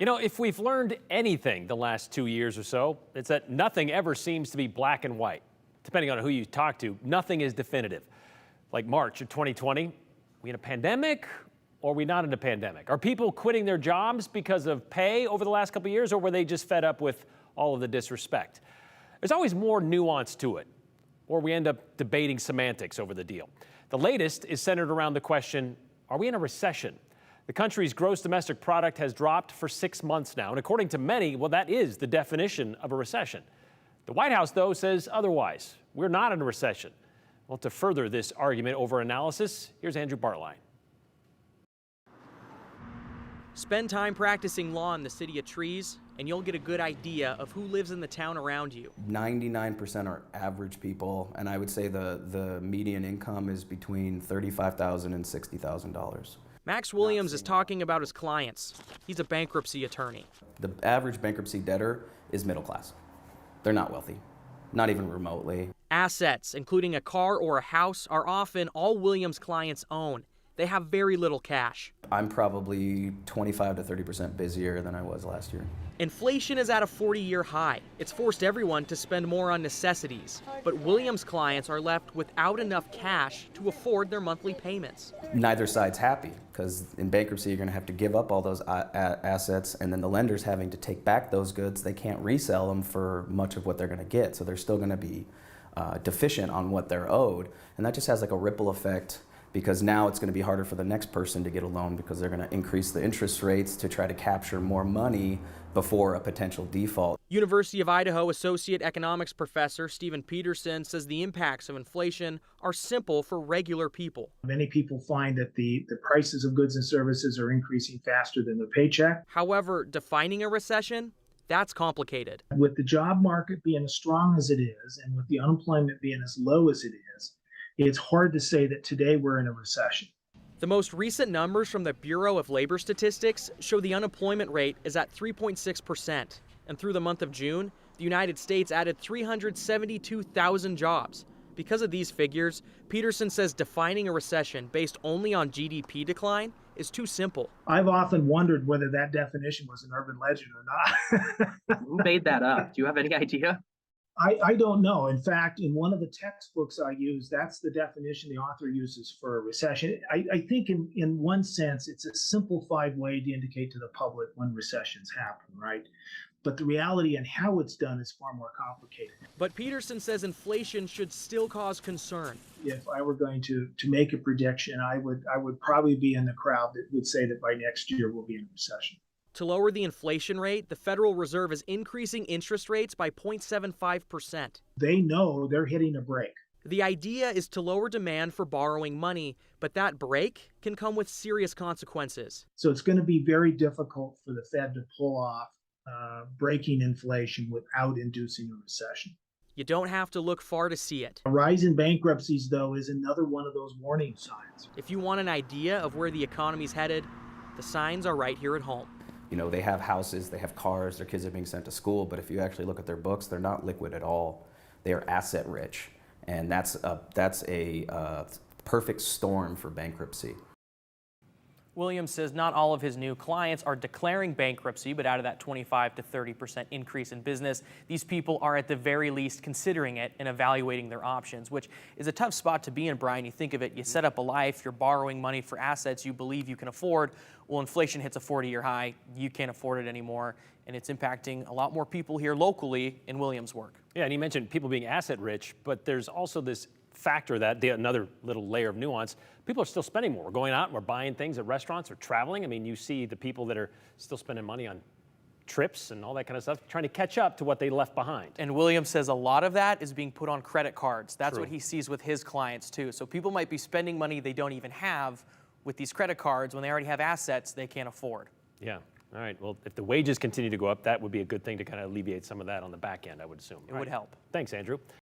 You know, if we've learned anything the last 2 years or so, it's that nothing ever seems to be black and white. Depending on who you talk to, nothing is definitive. Like March of 2020, we in a pandemic or are we not in a pandemic? Are people quitting their jobs because of pay over the last couple of years, or were they just fed up with all of the disrespect? There's always more nuance to it, or we end up debating semantics over the deal. The latest is centered around the question, are we in a recession? The country's gross domestic product has dropped for 6 months now, and according to many, well, that is the definition of a recession. The White House, though, says otherwise. We're not in a recession. Well, to further this argument over analysis, here's Andrew Bartline. Spend time practicing law in the city of trees, and you'll get a good idea of who lives in the town around you. 99% are average people, and I would say the median income is between $35,000 and $60,000. Max Williams is talking about his clients. He's a bankruptcy attorney. The average bankruptcy debtor is middle class. They're not wealthy, not even remotely. Assets, including a car or a house, are often all Williams' clients own. They have very little cash. I'm probably 25 to 30% busier than I was last year. Inflation is at a 40-year high. It's forced everyone to spend more on necessities. But Williams' clients are left without enough cash to afford their monthly payments. Neither side's happy, because in bankruptcy you're going to have to give up all those assets, and then the lender's having to take back those goods. They can't resell them for much of what they're going to get, so they're still going to be deficient on what they're owed. And that just has like a ripple effect, because now it's going to be harder for the next person to get a loan because they're going to increase the interest rates to try to capture more money before a potential default. University of Idaho Associate Economics Professor Stephen Peterson says the impacts of inflation are simple for regular people. Many people find that the prices of goods and services are increasing faster than their paycheck. However, defining a recession, that's complicated. With the job market being as strong as it is, and with the unemployment being as low as it is, it's hard to say that today we're in a recession. The most recent numbers from the Bureau of Labor Statistics show the unemployment rate is at 3.6%. And through the month of June, the United States added 372,000 jobs. Because of these figures, Peterson says defining a recession based only on GDP decline is too simple. I've often wondered whether that definition was an urban legend or not. Who made that up? Do you have any idea? I don't know. In fact, in one of the textbooks I use, that's the definition the author uses for a recession. I think in one sense, it's a simplified way to indicate to the public when recessions happen, right? But the reality and how it's done is far more complicated. But Peterson says inflation should still cause concern. If I were going to make a prediction, I would probably be in the crowd that would say that by next year we'll be in a recession. To lower the inflation rate, the Federal Reserve is increasing interest rates by 0.75%. They know they're hitting a break. The idea is to lower demand for borrowing money, but that break can come with serious consequences. So it's going to be very difficult for the Fed to pull off breaking inflation without inducing a recession. You don't have to look far to see it. A rise in bankruptcies, though, is another one of those warning signs. If you want an idea of where the economy's headed, the signs are right here at home. You know, they have houses, they have cars, their kids are being sent to school, but if you actually look at their books, they're not liquid at all. They are asset rich, and that's a perfect storm for bankruptcy. Williams says not all of his new clients are declaring bankruptcy, but out of that 25 to 30% increase in business, these people are at the very least considering it and evaluating their options, which is a tough spot to be in, Brian. You think of it, you set up a life, you're borrowing money for assets you believe you can afford. Well, inflation hits a 40-year high, you can't afford it anymore, and it's impacting a lot more people here locally in Williams' work. Yeah, and you mentioned people being asset rich, but there's also this factor that another little layer of nuance. People are still spending more. We're going out and we're buying things at restaurants or traveling. I mean, you see the people that are still spending money on trips and all that kind of stuff, trying to catch up to what they left behind. And Williams says a lot of that is being put on credit cards. That's True. what he sees with his clients too. So people might be spending money they don't even have with these credit cards when they already have assets they can't afford. Yeah. All right. Well, if the wages continue to go up, that would be a good thing to kind of alleviate some of that on the back end, I would assume. It would help. Thanks, Andrew.